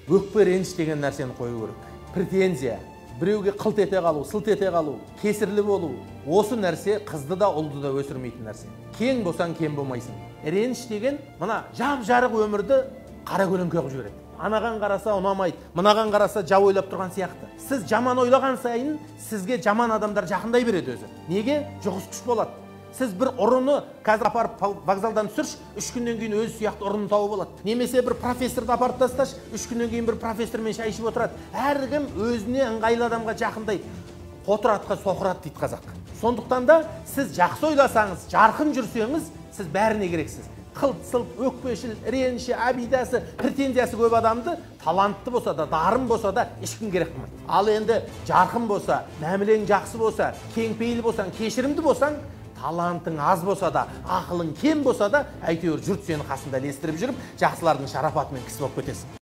Өкпе реніш деген нәрсені қою керек. Претензия, біреуге қылт ете қалу, сылт ете қалу, кесірлі болу, осы нәрсе қызды да ұлды да өсірмейтін нәрсе. Кең болсаң кем болмайсың. Реніш деген мына жап-жарық өмірді қара көлеңке қылып жібереді. Анаған қараса ұнамайды, мынаған қараса жау ойлап тұрған сияқты. Сіз жаман ойлаған сайын сізге жаман адамдар жақындай береді өзі. Неге? Жұғыс күш болады. Сіз бір ұрыны қазір апарып вокзалдан түсірші, 3 күннен кейін өзі сияқты ұрыны тауып алады. Немесе бір профессорды апарып тасташы, 3 күннен кейін бір профессормен шай ішіп отырады. Әркім өзіне ыңғайлы адамға жақындай. Қотыр атқа соқыр ат дейді қазақ. Сондықтан да сіз жақсы ойласаңыз, жарқын жүрсеңіз, сіз бәріне керексіз. Қылт-сылт, өкпешіл, реніші, обидасы, претензиясы көп адамды талантты болса да, дарын болса да ешкім керек қылмайды. Ал енді жарқын болса, мәмілең жақсы болса, кеңпейіл болсаң, кешірімді болсаң, талантың аз болса да, ақылың кем болса да, әйтеуір жұрт сені қасында ілестіріп жүріп, жақсылардың шарапатымен кісі болып кетесің.